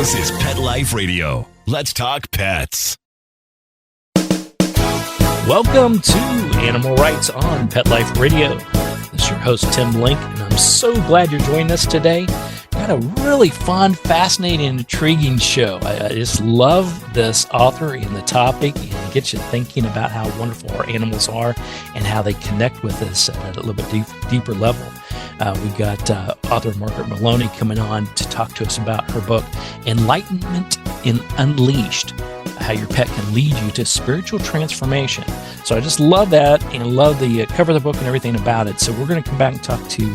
This is Pet Life Radio. Let's talk pets. Welcome to Animal Rights on Pet Life Radio. This is your host, Tim Link, and I'm so glad you're joining us today. Got a really fun, fascinating, and intriguing show. I just love this author and the topic, and it gets you thinking about how wonderful our animals are and how they connect with us at a little bit deeper level. We've got author Margaret Meloni coming on to talk to us about her book, Enlightenment Unleashed, how your pet can lead you to spiritual transformation. So I just love that and love the cover of the book and everything about it. So we're going to come back and talk to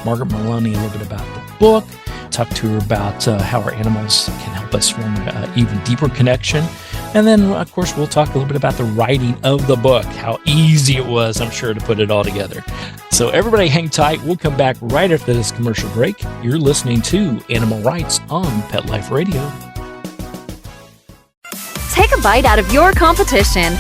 Margaret Meloni a little bit about the book, talk to her about how our animals can help us form an even deeper connection. And then, of course, we'll talk a little bit about the writing of the book, how easy it was, I'm sure, to put it all together. So everybody hang tight. We'll come back right after this commercial break. You're listening to Animal Rights on Pet Life Radio. Take a bite out of your competition.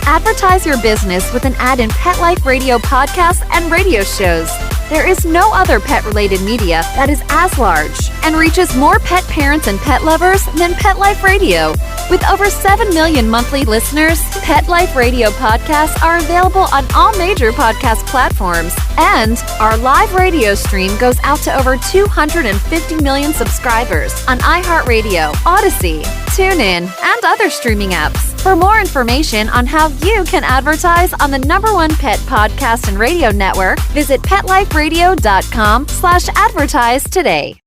Advertise your business with an ad in Pet Life Radio podcasts and radio shows. There is no other pet-related media that is as large and reaches more pet parents and pet lovers than Pet Life Radio. With over 7 million monthly listeners, Pet Life Radio podcasts are available on all major podcast platforms, and our live radio stream goes out to over 250 million subscribers on iHeartRadio, Odyssey, TuneIn, and other streaming apps. For more information on how you can advertise on the #1 pet podcast and radio network, visit PetLifeRadio.com/advertise today.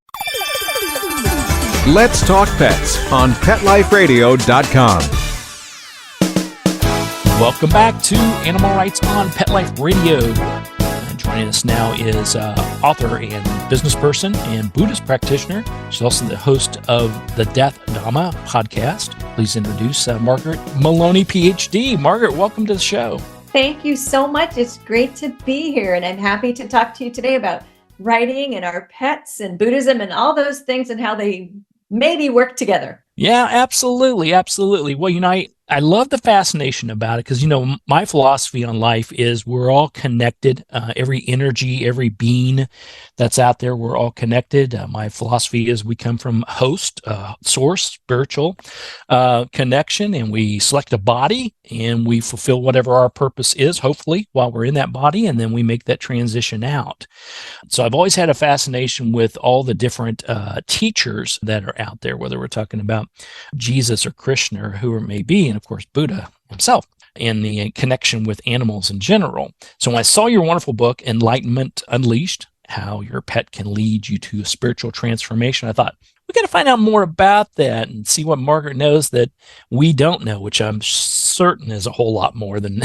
Let's Talk Pets on PetLifeRadio.com. Welcome back to Animal Rights on Pet Life Radio. Joining us now is author and business person and Buddhist practitioner. She's also the host of the Death Dhamma podcast. Please introduce Margaret Meloni, PhD. Margaret, welcome to the show. Thank you so much. It's great to be here, and I'm happy to talk to you today about writing and our pets and Buddhism and all those things and how they maybe work together. Yeah, absolutely. Absolutely. Well, I love the fascination about it because, my philosophy on life is we're all connected. Every energy, every being that's out there, we're all connected. My philosophy is we come from host, source, spiritual connection, and we select a body and we fulfill whatever our purpose is, hopefully, while we're in that body, and then we make that transition out. So I've always had a fascination with all the different teachers that are out there, whether we're talking about Jesus or Krishna or whoever it may be, and of course Buddha himself, and the connection with animals in general. So when I saw your wonderful book, Enlightenment Unleashed, how your pet can lead you to a spiritual transformation, I thought, we got to find out more about that and see what Margaret knows that we don't know, which I'm certain is a whole lot more than,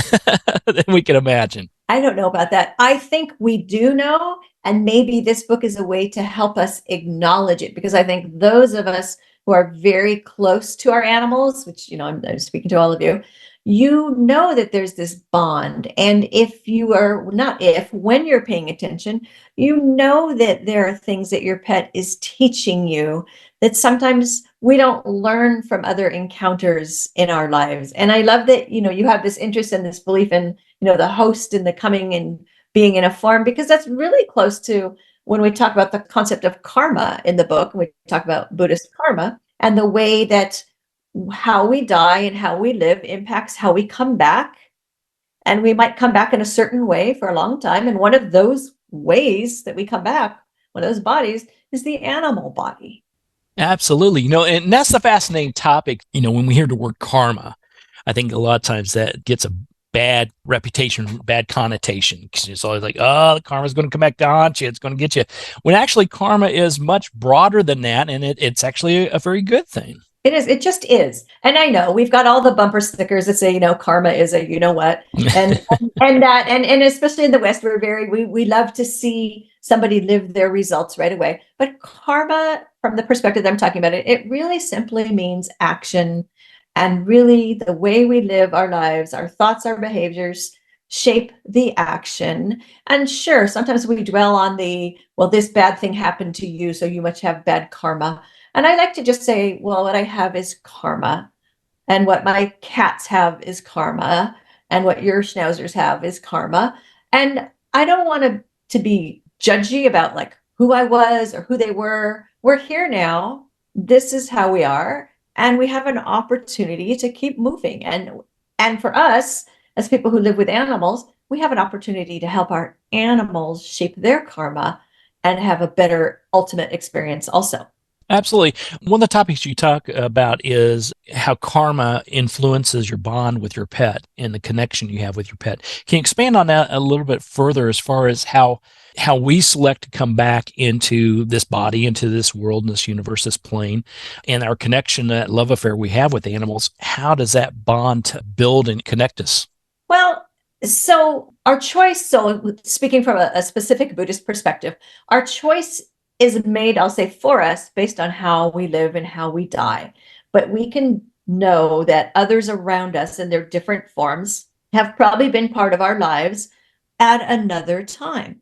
than we can imagine. I don't know about that. I think we do know, and maybe this book is a way to help us acknowledge it, because I think those of us who are very close to our animals, which, I'm speaking to all of you, that there's this bond. And when you're paying attention, that there are things that your pet is teaching you that sometimes we don't learn from other encounters in our lives. And I love that, you have this interest and this belief in, the host and the coming and being in a form, because that's really close to when we talk about the concept of karma in the book. We talk about Buddhist karma and the way that how we die and how we live impacts how we come back. And we might come back in a certain way for a long time. And one of those ways that we come back, one of those bodies, is the animal body. Absolutely. And that's the fascinating topic. When we hear the word karma, I think a lot of times that gets a bad reputation, bad connotation, because it's always like, the karma's going to come back to haunt you. It's going to get you. When actually karma is much broader than that, and it's actually a very good thing. It is. It just is. And I know we've got all the bumper stickers that say, karma is a what, and and especially in the West, we love to see somebody live their results right away. But karma, from the perspective that I'm talking about, it really simply means action. And really the way we live our lives, our thoughts, our behaviors shape the action. And sure, sometimes we dwell on this bad thing happened to you, so you must have bad karma. And I like to just say, what I have is karma. And what my cats have is karma. And what your schnauzers have is karma. And I don't want to be judgy about who I was or who they were. We're here now. this is how we are, and we have an opportunity to keep moving. And for us, as people who live with animals, we have an opportunity to help our animals shape their karma and have a better ultimate experience also. Absolutely. One of the topics you talk about is how karma influences your bond with your pet and the connection you have with your pet. Can you expand on that a little bit further as far as how we select to come back into this body, into this world, in this universe, this plane, and our connection, that love affair we have with animals? How does that bond build and connect us? Well, so our choice, so speaking from a specific Buddhist perspective, our choice is made, I'll say, for us based on how we live and how we die. But we can know that others around us in their different forms have probably been part of our lives at another time,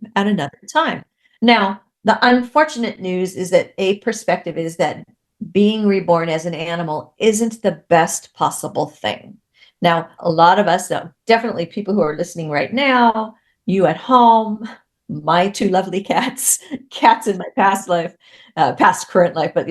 Now, the unfortunate news is that a perspective is that being reborn as an animal isn't the best possible thing. Now, a lot of us, definitely people who are listening right now, you at home, my two lovely cats, cats in my past life, past current life, but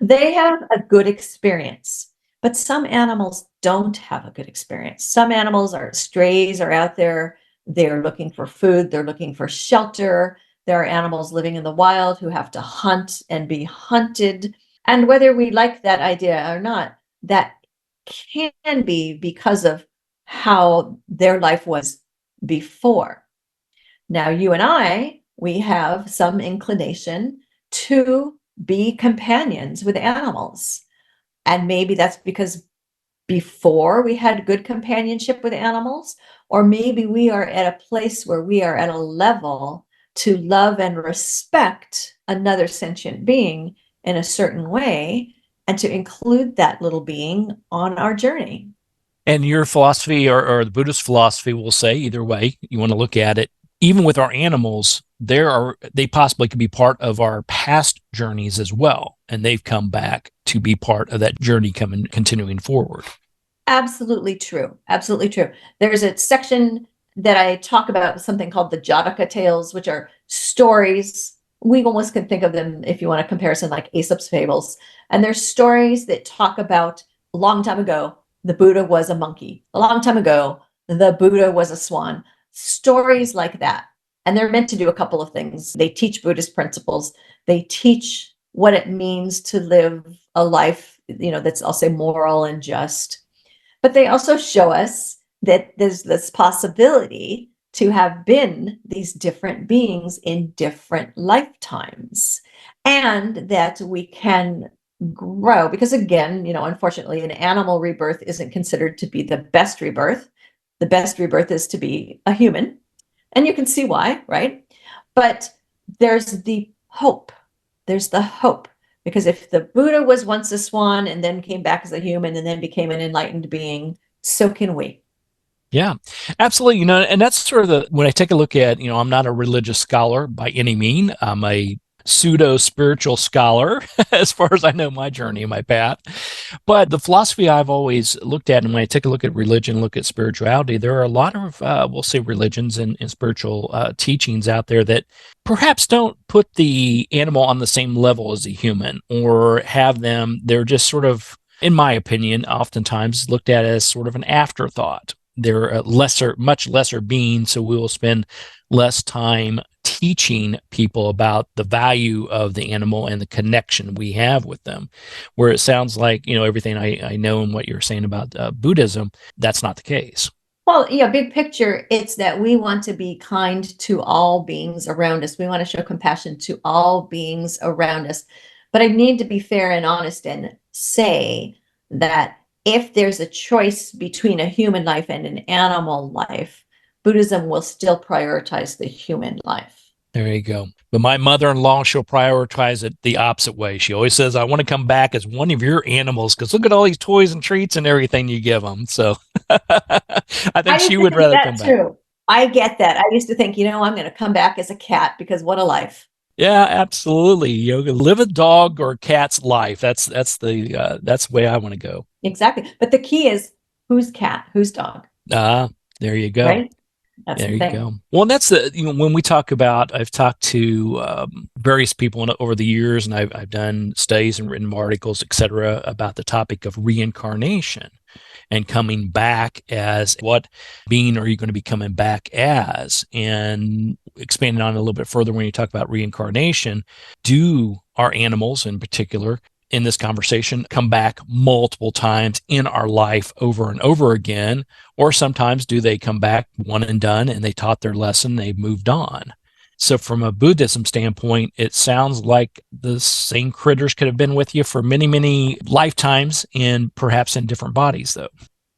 they have a good experience. But some animals don't have a good experience. Some animals are strays, are out there. They're looking for food. They're looking for shelter. There are animals living in the wild who have to hunt and be hunted. And whether we like that idea or not, that can be because of how their life was before. Now, you and I, we have some inclination to be companions with animals. And maybe that's because before we had good companionship with animals, or maybe we are at a place where we are at a level to love and respect another sentient being in a certain way, and to include that little being on our journey. And your philosophy, or the Buddhist philosophy, will say, either way you want to look at it, even with our animals, they possibly could be part of our past journeys as well, and they've come back to be part of that journey continuing forward. Absolutely true. Absolutely true. There's a section that I talk about, something called the Jataka tales, which are stories. We almost can think of them, if you want a comparison, like Aesop's fables. And there's stories that talk about a long time ago, the Buddha was a monkey. A long time ago, the Buddha was a swan. Stories like that. And they're meant to do a couple of things. They teach Buddhist principles. They teach what it means to live a life, that's, I'll say, moral and just. But they also show us that there's this possibility to have been these different beings in different lifetimes, and that we can grow. Because again, unfortunately, an animal rebirth isn't considered to be the best rebirth. The best rebirth is to be a human. And you can see why, right? But there's the hope. There's the hope. Because if the Buddha was once a swan and then came back as a human and then became an enlightened being, so can we. Yeah, absolutely. And that's sort of when I take a look at, I'm not a religious scholar by any mean. I'm a pseudo spiritual scholar as far as I know my journey and my path. But the philosophy I've always looked at, and when I take a look at religion, look at spirituality, there are a lot of, we'll say, religions and spiritual teachings out there that perhaps don't put the animal on the same level as a human, or have them, they're just sort of, in my opinion, oftentimes looked at as sort of an afterthought. They're a much lesser being, so we will spend less time teaching people about the value of the animal and the connection we have with them. Where it sounds like, everything I know and what you're saying about Buddhism, that's not the case. Well, big picture, it's that we want to be kind to all beings around us. We want to show compassion to all beings around us. But I need to be fair and honest and say that if there's a choice between a human life and an animal life, Buddhism will still prioritize the human life. There you go. But my mother-in-law, she'll prioritize it the opposite way. She always says, I want to come back as one of your animals because look at all these toys and treats and everything you give them. So I think she would rather come back. I get that. I used to think, I'm going to come back as a cat because what a life. Yeah, absolutely. Live a dog or a cat's life. That's the way I want to go. Exactly. But the key is, who's cat, who's dog? There you go. Right? That's There the you thing. go. Well, and that's when we talk about, I've talked to various people over the years, and I've done studies and written articles, et cetera, about the topic of reincarnation and coming back as what being are you going to be coming back as? And expanding on it a little bit further, when you talk about reincarnation, do our animals in particular in this conversation come back multiple times in our life over and over again? Or sometimes do they come back one and done and they taught their lesson, they've moved on? So from a Buddhism standpoint, it sounds like the same critters could have been with you for many, many lifetimes and perhaps in different bodies, though.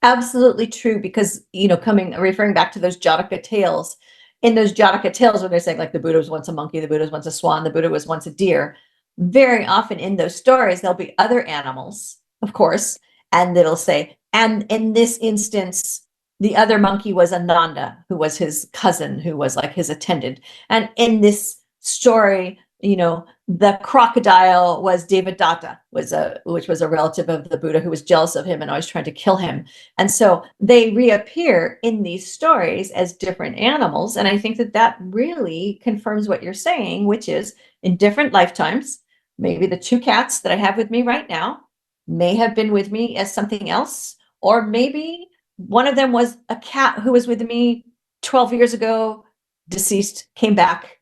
Absolutely true, because, referring back to those Jataka tales, in those Jataka tales where they're saying like the Buddha was once a monkey, the Buddha was once a swan, the Buddha was once a deer, very often in those stories, there'll be other animals, of course, and it'll say, and in this instance, the other monkey was Ananda, who was his cousin, who was like his attendant. And in this story, the crocodile was Devadatta, which was a relative of the Buddha who was jealous of him and always trying to kill him. And so they reappear in these stories as different animals. And I think that really confirms what you're saying, which is in different lifetimes, maybe the two cats that I have with me right now may have been with me as something else, or maybe one of them was a cat who was with me 12 years ago, deceased, came back.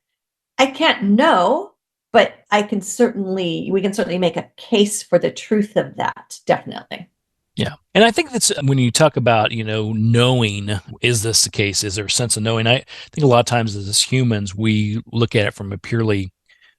I can't know, but we can certainly make a case for the truth of that. Definitely. Yeah. And I think that's when you talk about, knowing, is this the case? Is there a sense of knowing? I think a lot of times as humans, we look at it from a purely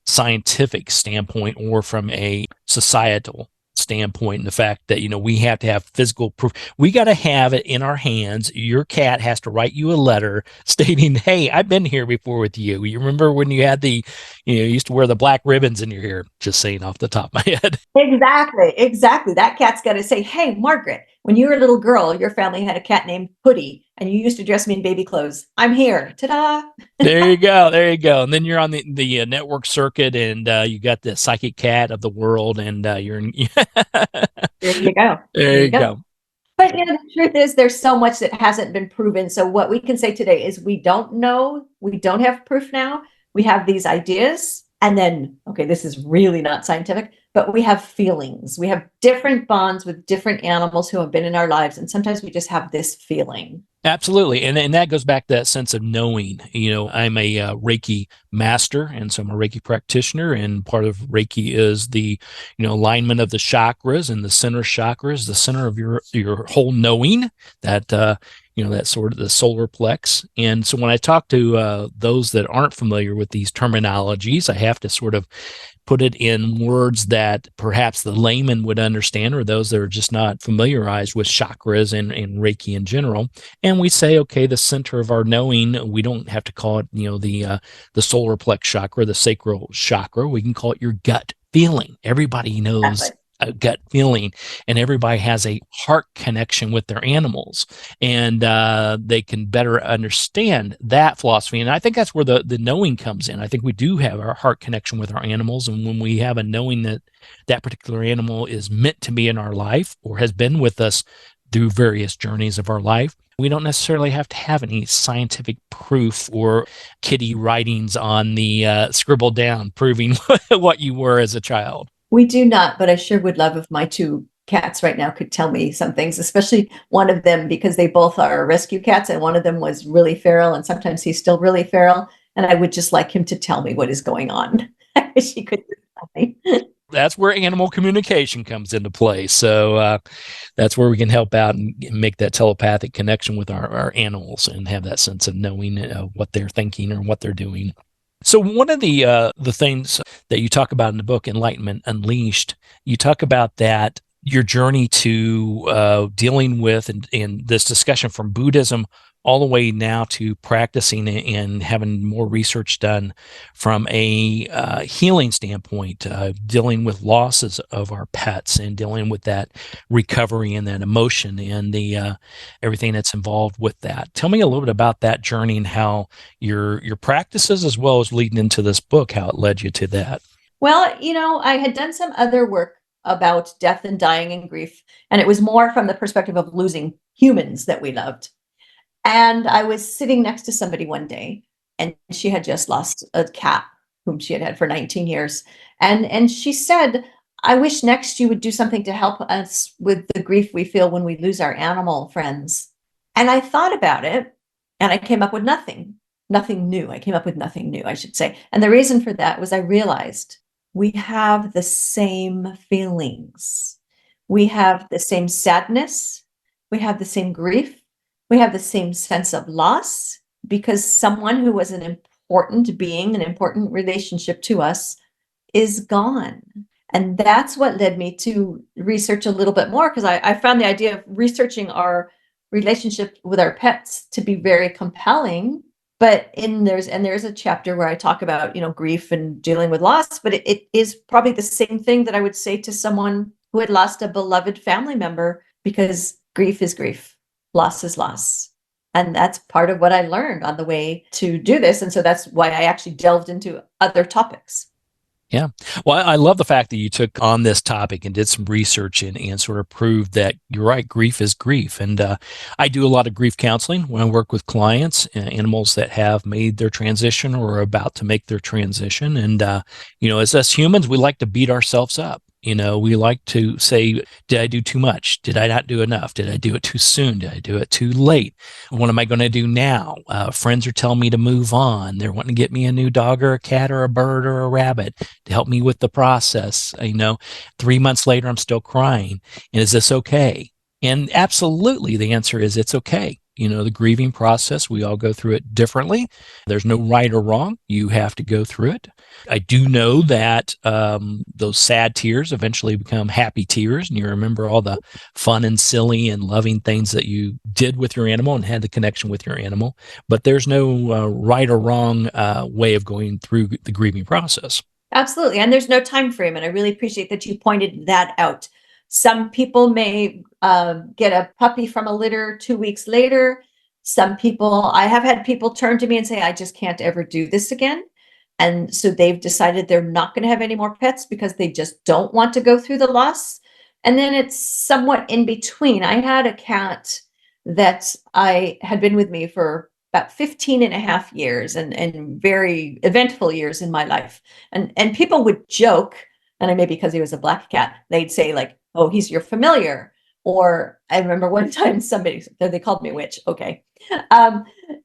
scientific standpoint or from a societal standpoint, and the fact that we have to have physical proof. We got to have it in our hands. Your cat has to write you a letter stating, hey, I've been here before with you. You remember when you had you used to wear the black ribbons in your hair? Just saying off the top of my head. Exactly. That cat's got to say, hey, Margaret, when you were a little girl, your family had a cat named Hoodie, and you used to dress me in baby clothes. I'm here. Ta-da. There you go. And then you're on the network circuit, and you got the psychic cat of the world, and you're in. There you go. There you go. But the truth is, there's so much that hasn't been proven. So what we can say today is we don't know. We don't have proof now. We have these ideas. And then, okay, this is really not scientific, but we have feelings. We have different bonds with different animals who have been in our lives. And sometimes we just have this feeling. Absolutely. And that goes back to that sense of knowing. I'm a Reiki master, and so I'm a Reiki practitioner, and part of Reiki is the, alignment of the chakras, and the center chakra is the center of your whole knowing, that, that sort of the solar plex. And so when I talk to those that aren't familiar with these terminologies, I have to sort of put it in words that perhaps the layman would understand, or those that are just not familiarized with chakras and Reiki in general. And we say, okay, the center of our knowing, we don't have to call it, the solar plex chakra, the sacral chakra. We can call it your gut feeling. Everybody knows Exactly. a gut feeling, and everybody has a heart connection with their animals, and they can better understand that philosophy. And I think that's where the knowing comes in. I think we do have our heart connection with our animals, and when we have a knowing that that particular animal is meant to be in our life or has been with us through various journeys of our life, we don't necessarily have to have any scientific proof or kitty writings on the scribble down proving what you were as a child. We do not, but I sure would love if my two cats right now could tell me some things, especially one of them, because they both are rescue cats, and one of them was really feral, and sometimes he's still really feral. And I would just like him to tell me what is going on. I wish he could tell me. That's where animal communication comes into play. So that's where we can help out and make that telepathic connection with our animals and have that sense of knowing what they're thinking or what they're doing. So one of the things that you talk about in the book, Enlightenment Unleashed, you talk about that your journey to dealing with and this discussion from Buddhism all the way now to practicing and having more research done from a healing standpoint, dealing with losses of our pets and dealing with that recovery and that emotion and the everything that's involved with that. Tell me a little bit about that journey and how your practices, as well as leading into this book, how it led you to that. Well, I had done some other work about death and dying and grief, and it was more from the perspective of losing humans that we loved. And I was sitting next to somebody one day, and she had just lost a cat whom she had had for 19 years. And she said, I wish next you would do something to help us with the grief we feel when we lose our animal friends. And I thought about it, and I came up with nothing new. I came up with nothing new, I should say. And the reason for that was I realized we have the same feelings. We have the same sadness. We have the same grief. We have the same sense of loss, because someone who was an important being, an important relationship to us, is gone. And that's what led me to research a little bit more, because I found the idea of researching our relationship with our pets to be very compelling. But there's a chapter where I talk about, grief and dealing with loss, but it is probably the same thing that I would say to someone who had lost a beloved family member, because grief is grief, loss is loss. And that's part of what I learned on the way to do this. And so that's why I actually delved into other topics. Yeah. Well, I love the fact that you took on this topic and did some research and sort of proved that you're right, grief is grief. And I do a lot of grief counseling when I work with clients, animals that have made their transition or are about to make their transition. And, as us humans, we like to beat ourselves up. We like to say, did I do too much? Did I not do enough? Did I do it too soon? Did I do it too late? What am I going to do now? Friends are telling me to move on. They're wanting to get me a new dog or a cat or a bird or a rabbit to help me with the process. 3 months later, I'm still crying. And is this okay? And absolutely, the answer is it's okay. The grieving process, we all go through it differently. There's no right or wrong. You have to go through it. I do know that those sad tears eventually become happy tears, and you remember all the fun and silly and loving things that you did with your animal and had the connection with your animal. But there's no right or wrong way of going through the grieving process. Absolutely. And there's no time frame. And I really appreciate that you pointed that out. Some people may get a puppy from a litter 2 weeks later. I have had people turn to me and say, I just can't ever do this again. And so they've decided they're not going to have any more pets because they just don't want to go through the loss. And then it's somewhat in between. I had a cat that I had been with me for about 15 and a half years and very eventful years in my life. And people would joke, and maybe because he was a black cat, they'd say like, oh, he's your familiar. Or I remember one time they called me witch. Okay.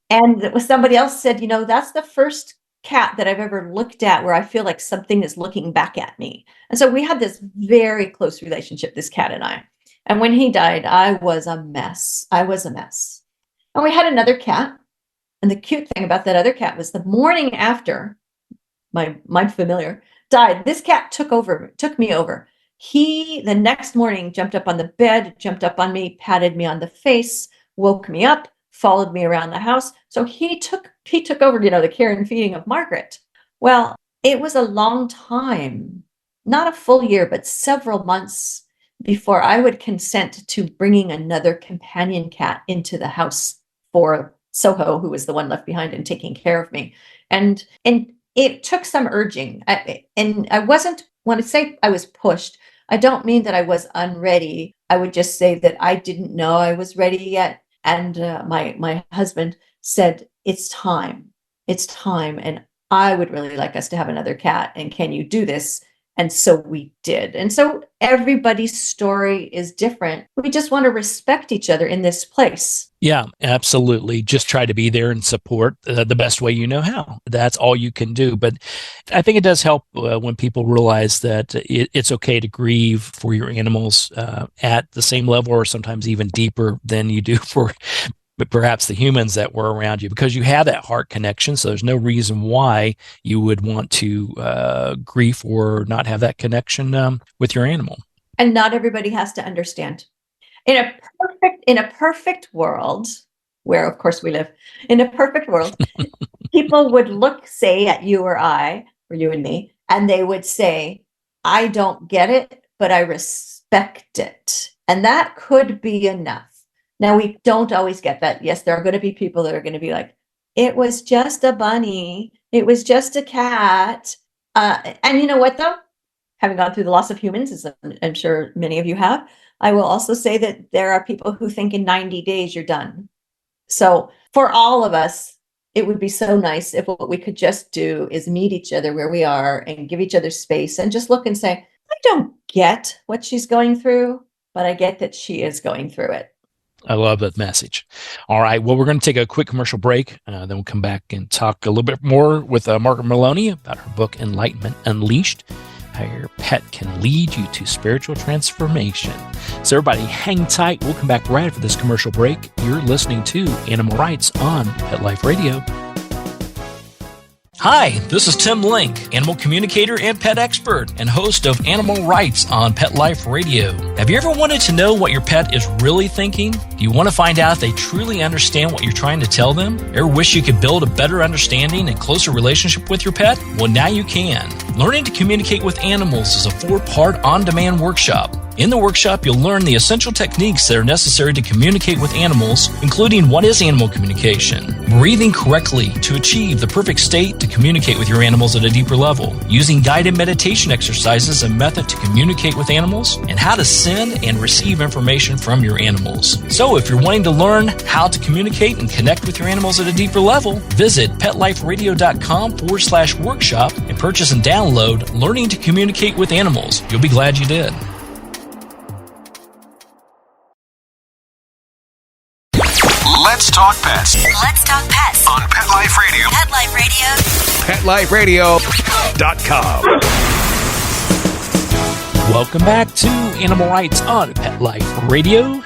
And somebody else said, that's the first cat that I've ever looked at where I feel like something is looking back at me. And so we had this very close relationship, this cat and I. And when he died, I was a mess. And we had another cat. And the cute thing about that other cat was the morning after my familiar died, this cat took me over. He, the next morning, jumped up on the bed, jumped up on me, patted me on the face, woke me up, followed me around the house. So he took over, the care and feeding of Margaret. Well, it was a long time, not a full year, but several months before I would consent to bringing another companion cat into the house for Soho, who was the one left behind and taking care of me. And it took some urging. And I wasn't, when I say I was pushed, I don't mean that I was unready. I would just say that I didn't know I was ready yet. And my husband said, it's time. And I would really like us to have another cat. And can you do this? And so we did. And so everybody's story is different. We just want to respect each other in this place. Yeah, absolutely. Just try to be there and support the best way you know how. That's all you can do. But I think it does help when people realize that it's okay to grieve for your animals at the same level or sometimes even deeper than you do for perhaps the humans that were around you, because you have that heart connection. So there's no reason why you would want to grieve or not have that connection with your animal. And not everybody has to understand. In a perfect world, where of course we live, in a perfect world, people would say at you or I, or you and me, and they would say, I don't get it, but I respect it. And that could be enough. Now, we don't always get that. Yes, there are going to be people that are going to be like, it was just a bunny. It was just a cat. And you know what, though? Having gone through the loss of humans, as I'm sure many of you have, I will also say that there are people who think in 90 days you're done. So for all of us, it would be so nice if what we could just do is meet each other where we are and give each other space and just look and say, I don't get what she's going through, but I get that she is going through it. I love that message. All right. Well, we're going to take a quick commercial break. Then we'll come back and talk a little bit more with Margaret Meloni about her book, Enlightenment Unleashed, how your pet can lead you to spiritual transformation. So everybody hang tight. We'll come back right after this commercial break. You're listening to Animal Rights on Pet Life Radio. Hi, this is Tim Link, animal communicator and pet expert and host of Animal Rights on Pet Life Radio. Have you ever wanted to know what your pet is really thinking? Do you want to find out if they truly understand what you're trying to tell them? Ever wish you could build a better understanding and closer relationship with your pet? Well, now you can. Learning to Communicate with Animals is a 4-part on-demand workshop. In the workshop, you'll learn the essential techniques that are necessary to communicate with animals, including what is animal communication, breathing correctly to achieve the perfect state to communicate with your animals at a deeper level, using guided meditation exercises and method to communicate with animals, and how to send and receive information from your animals. So if you're wanting to learn how to communicate and connect with your animals at a deeper level, visit PetLifeRadio.com/workshop and purchase and download Learning to Communicate with Animals. You'll be glad you did. Let's talk pets Let's talk pets on Pet Life Radio. Pet Life Radio. PetLifeRadio.com. Welcome back to Animal Rights on Pet Life Radio.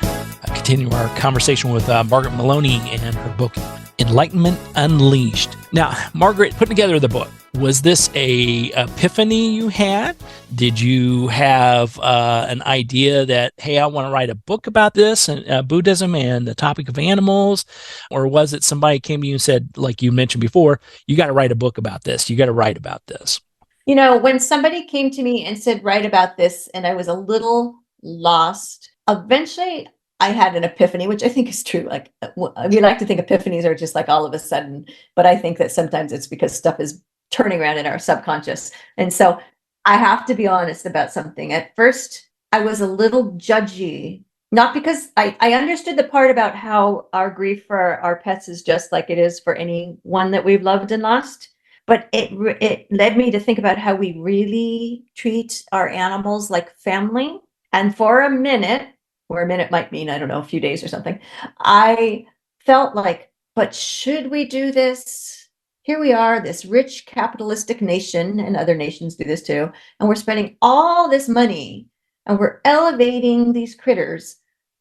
Continue our conversation with Margaret Meloni and her book, Enlightenment Unleashed. Now, Margaret, put together the book. Was this a epiphany you had? Did you have an idea that, hey, I want to write a book about this and Buddhism and the topic of animals? Or was it somebody came to you and said, like you mentioned before, you got to write a book about this. You got to write about this. You know, when somebody came to me and said, write about this, and I was a little lost, eventually I had an epiphany, which I think is true. Like, we like to think epiphanies are just like all of a sudden, but I think that sometimes it's because stuff is turning around in our subconscious. And so I have to be honest about something. At first, I was a little judgy, not because I understood the part about how our grief for our pets is just like it is for anyone that we've loved and lost. But it led me to think about how we really treat our animals like family. And for a minute, where a minute might mean, I don't know, a few days or something, I felt like, but should we do this? Here we are, this rich capitalistic nation, and other nations do this too, and we're spending all this money and we're elevating these critters.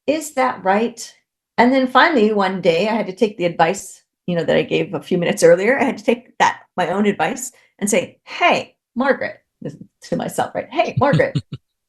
Is that right? And then finally, one day, I had to take the advice, that I gave a few minutes earlier. I had to take my own advice, and say, hey, Margaret, this is to myself, right? Hey, Margaret,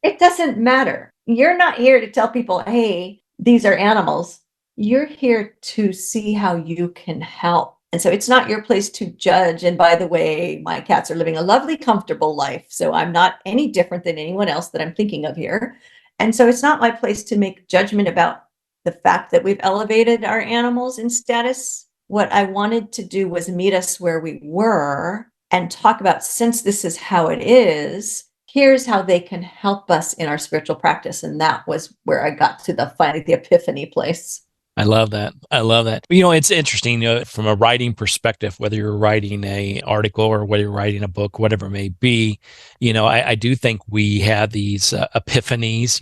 it doesn't matter. You're not here to tell people, hey, these are animals. You're here to see how you can help. And so it's not your place to judge. And by the way, my cats are living a lovely, comfortable life. So I'm not any different than anyone else that I'm thinking of here. And so it's not my place to make judgment about the fact that we've elevated our animals in status. What I wanted to do was meet us where we were and talk about, since this is how it is, here's how they can help us in our spiritual practice. And that was where I got to finally the epiphany place. I love that. I love that. It's interesting, from a writing perspective, whether you're writing an article or whether you're writing a book, whatever it may be, I do think we have these epiphanies,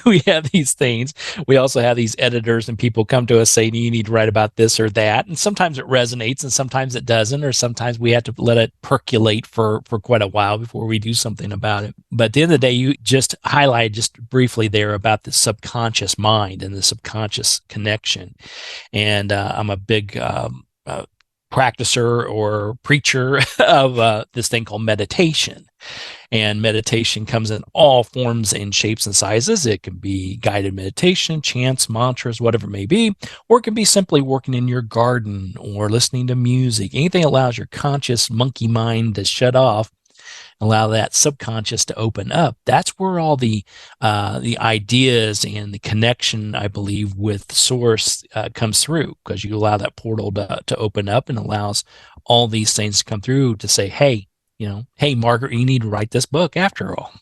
we have these things. We also have these editors and people come to us saying, you need to write about this or that. And sometimes it resonates and sometimes it doesn't, or sometimes we have to let it percolate for quite a while before we do something about it. But at the end of the day, you just highlighted just briefly there about the subconscious mind and the subconscious connection. And I'm a big practitioner or preacher of this thing called meditation. And meditation comes in all forms and shapes and sizes. It can be guided meditation, chants, mantras, whatever it may be, or it can be simply working in your garden or listening to music. Anything that allows your conscious monkey mind to shut off, allow that subconscious to open up. That's where all the ideas and the connection, I believe, with source comes through, because you allow that portal to open up and allows all these things to come through to say, hey, hey, Margaret, you need to write this book after all.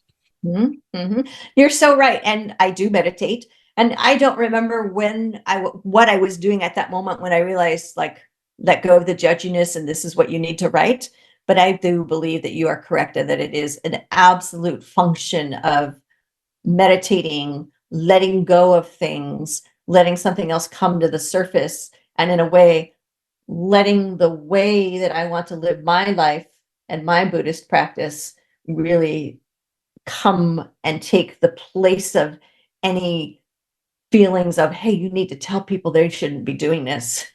Mm-hmm. You're so right. And I do meditate. And I don't remember what I was doing at that moment when I realized, like, let go of the judginess and this is what you need to write. But I do believe that you are correct and that it is an absolute function of meditating, letting go of things, letting something else come to the surface, and in a way, letting the way that I want to live my life and my Buddhist practice really come and take the place of any feelings of, hey, you need to tell people they shouldn't be doing this.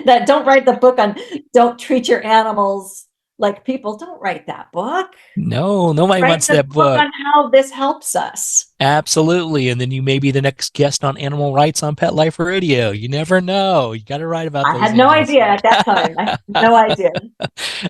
That don't write the book on don't treat your animals like people. Don't write that book. No, nobody Write wants the that book book. on how this helps us. Absolutely. And then you may be the next guest on animal rights on Pet Life Radio. You never know. You got to write about I those had no animals. idea at that time. I had no idea.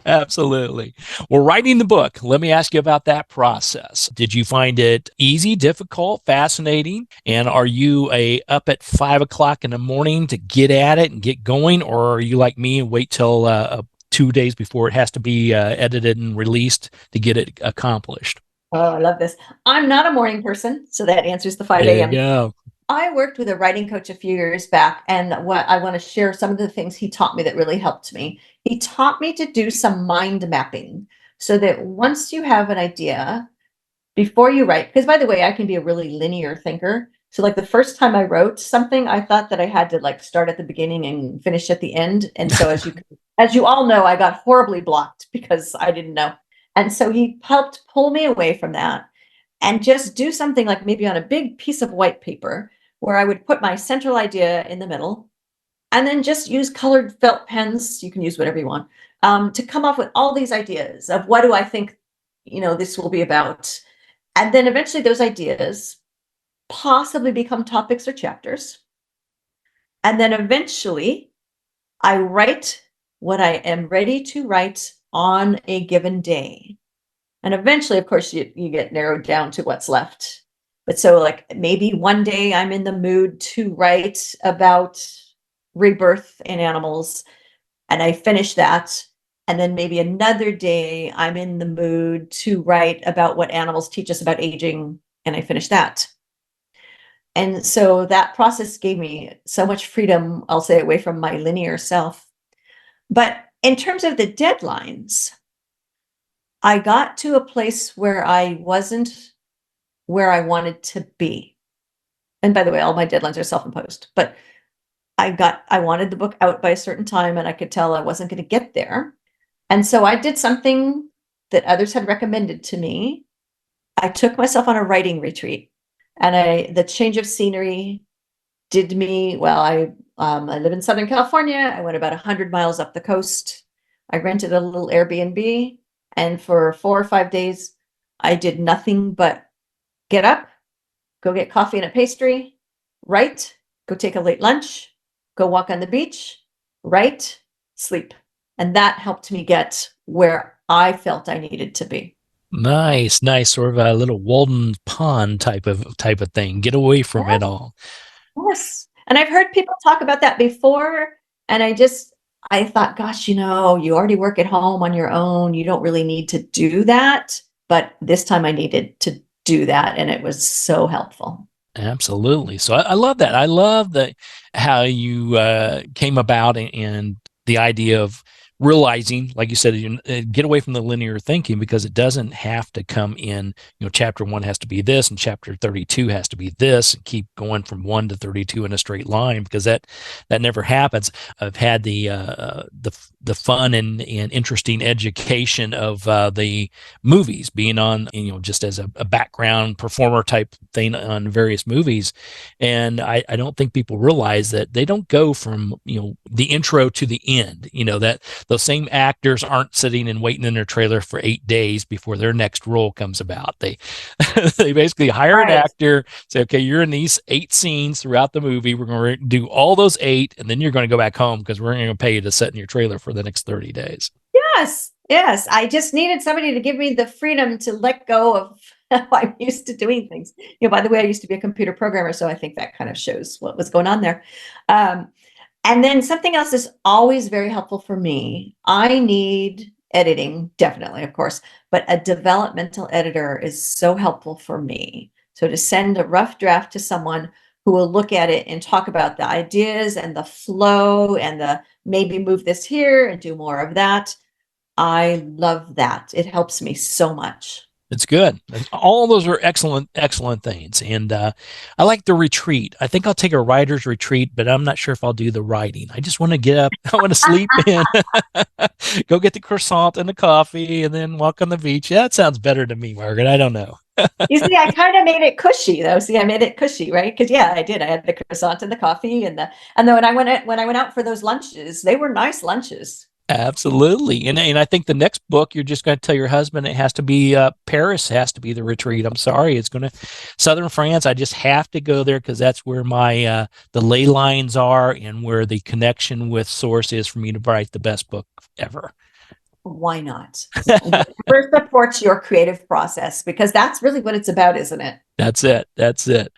Absolutely. Well, writing the book, let me ask you about that process. Did you find it easy, difficult, fascinating? And are you up at 5 o'clock in the morning to get at it and get going? Or are you like me and wait till 2 days before it has to be edited and released to get it accomplished? Oh, I love this. I'm not a morning person, so that answers the 5 There you a.m. go. I worked with a writing coach a few years back, and what I want to share some of the things he taught me that really helped me. He taught me to do some mind mapping so that once you have an idea, before you write, because by the way, I can be a really linear thinker. So like the first time I wrote something, I thought that I had to like start at the beginning and finish at the end. And so as you all know, I got horribly blocked because I didn't know. And so he helped pull me away from that and just do something like maybe on a big piece of white paper where I would put my central idea in the middle and then just use colored felt pens. You can use whatever you want, to come up with all these ideas of what do I think, this will be about. And then eventually those ideas possibly become topics or chapters. And then eventually I write what I am ready to write on a given day. And eventually, of course, you get narrowed down to what's left. But so like maybe one day I'm in the mood to write about rebirth in animals and I finish that. And then maybe another day I'm in the mood to write about what animals teach us about aging and I finish that. And so that process gave me so much freedom, I'll say, away from my linear self. But in terms of the deadlines, I got to a place where I wasn't where I wanted to be. And by the way, all my deadlines are self-imposed, but I wanted the book out by a certain time and I could tell I wasn't going to get there. And so I did something that others had recommended to me. I took myself on a writing retreat and the change of scenery did me well. I live in Southern California. I went about 100 miles up the coast. I rented a little Airbnb, and for 4 or 5 days, I did nothing but get up, go get coffee and a pastry, write, go take a late lunch, go walk on the beach, write, sleep. And that helped me get where I felt I needed to be. Nice, nice, sort of a little Walden Pond type of thing. Get away from it Yes. all. Yes. And I've heard people talk about that before. And I thought, gosh, you already work at home on your own. You don't really need to do that. But this time I needed to do that. And it was so helpful. Absolutely. So I love that. I love how you came about and the idea of realizing, like you said, get away from the linear thinking because it doesn't have to come in, chapter 1 has to be this and chapter 32 has to be this and keep going from 1 to 32 in a straight line because that never happens. I've had the fun and interesting education of the movies being on, just as a background performer type thing on various movies. And I don't think people realize that they don't go from, the intro to the end, that those same actors aren't sitting and waiting in their trailer for 8 days before their next role comes about. They they basically hire an actor, say, okay, you're in these 8 scenes throughout the movie. We're going to do all those 8, and then you're going to go back home because we're going to pay you to sit in your trailer for the next 30 days. Yes. Yes. I just needed somebody to give me the freedom to let go of how I'm used to doing things. By the way, I used to be a computer programmer, so I think that kind of shows what was going on there. And then something else is always very helpful for me. I need editing, definitely, of course, but a developmental editor is so helpful for me. So to send a rough draft to someone who will look at it and talk about the ideas and the flow and the maybe move this here and do more of that. I love that. It helps me so much. It's good. All those are excellent things. And I like the retreat. I think I'll take a writer's retreat, but I'm not sure if I'll do the writing. I just want to get up. I want to sleep in, go get the croissant and the coffee, and then walk on the beach. Yeah, that sounds better to me, Margaret. I don't know. You see, I kind of made it cushy though. See, I made it cushy, right? Because yeah, I did. I had the croissant and the coffee, and then when I went out for those lunches, they were nice lunches. Absolutely. And I think the next book, you're just going to tell your husband it has to be Paris has to be the retreat. I'm sorry. It's going to Southern France. I just have to go there because that's where my the ley lines are and where the connection with source is for me to write the best book ever. Why not? Whatever supports your creative process, because that's really what it's about, isn't it? That's it.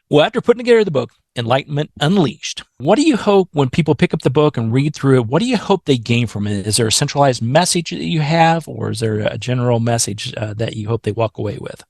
Well, after putting together the book, Enlightenment Unleashed, what do you hope when people pick up the book and read through it? What do you hope they gain from it? Is there a centralized message that you have, or is there a general message that you hope they walk away with?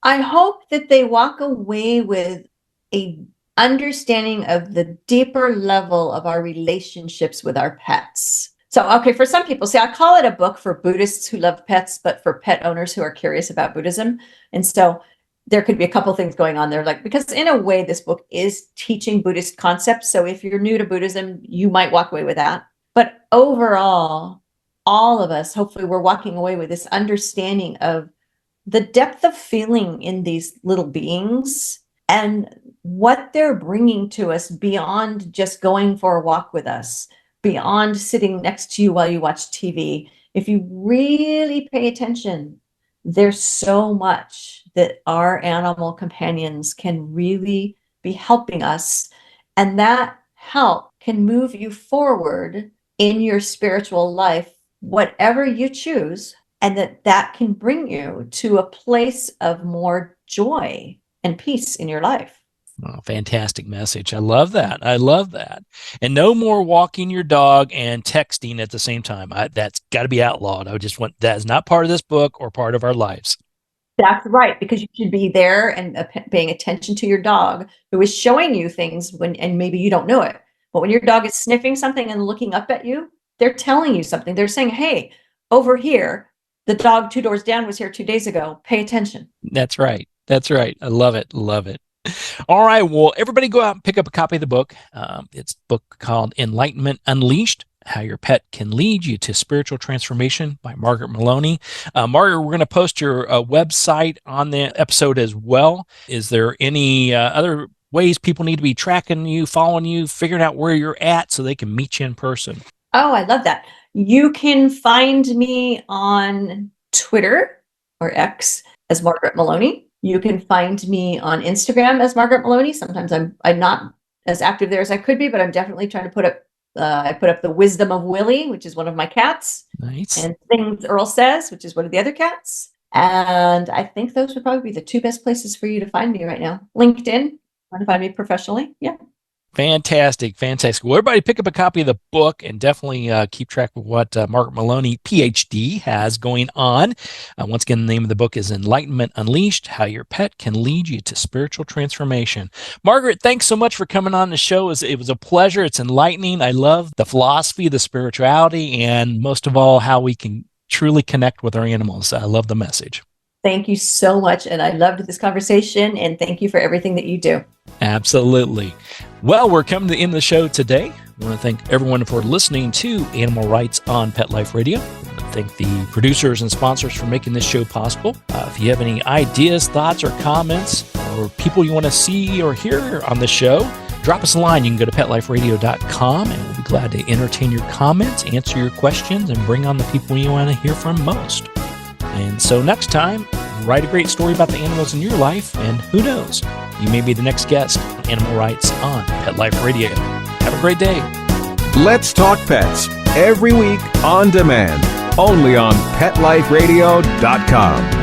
I hope that they walk away with a understanding of the deeper level of our relationships with our pets. So, okay, for some people, see, I call it a book for Buddhists who love pets, but for pet owners who are curious about Buddhism. And so there could be a couple things going on there, because in a way, this book is teaching Buddhist concepts. So if you're new to Buddhism, you might walk away with that. But overall, all of us, hopefully we're walking away with this understanding of the depth of feeling in these little beings and what they're bringing to us beyond just going for a walk with us, beyond sitting next to you while you watch TV. If you really pay attention, there's so much that our animal companions can really be helping us. And that help can move you forward in your spiritual life, whatever you choose, and that can bring you to a place of more joy and peace in your life. Oh, fantastic message. I love that. And no more walking your dog and texting at the same time. That's got to be outlawed. That is not part of this book or part of our lives. That's right, because you should be there and paying attention to your dog who is showing you things and maybe you don't know it. But when your dog is sniffing something and looking up at you, they're telling you something. They're saying, hey, over here, the dog 2 doors down was here 2 days ago. Pay attention. That's right. I love it. All right. Well, everybody go out and pick up a copy of the book. It's a book called Enlightenment Unleashed, How Your Pet Can Lead You to Spiritual Transformation by Margaret Meloni. Margaret, we're going to post your website on the episode as well. Is there any other ways people need to be tracking you, following you, figuring out where you're at so they can meet you in person? Oh, I love that. You can find me on Twitter or X as Margaret Meloni. You can find me on Instagram as Margaret Meloni. Sometimes I'm not as active there as I could be, but I'm definitely trying to put up. I put up the Wisdom of Willie, which is one of my cats. Nice. And Things Earl Says, which is one of the other cats. And I think those would probably be the 2 best places for you to find me right now. LinkedIn, want to find me professionally. Yeah. Fantastic. Well, everybody pick up a copy of the book and definitely keep track of what Margaret Meloni, PhD, has going on. Once again, the name of the book is Enlightenment Unleashed, How Your Pet Can Lead You to Spiritual Transformation. Margaret, thanks so much for coming on the show. It was a pleasure. It's enlightening. I love the philosophy, the spirituality, and most of all, how we can truly connect with our animals. I love the message. Thank you so much. And I loved this conversation. And thank you for everything that you do. Absolutely. Well, we're coming to the end of the show today. I want to thank everyone for listening to Animal Rights on Pet Life Radio. I want to thank the producers and sponsors for making this show possible. If you have any ideas, thoughts, or comments, or people you want to see or hear on the show, drop us a line. You can go to PetLifeRadio.com, and we'll be glad to entertain your comments, answer your questions, and bring on the people you want to hear from most. And so next time, write a great story about the animals in your life, and who knows, you may be the next guest on Animal Rights on Pet Life Radio. Have a great day. Let's Talk Pets, every week on demand, only on PetLifeRadio.com.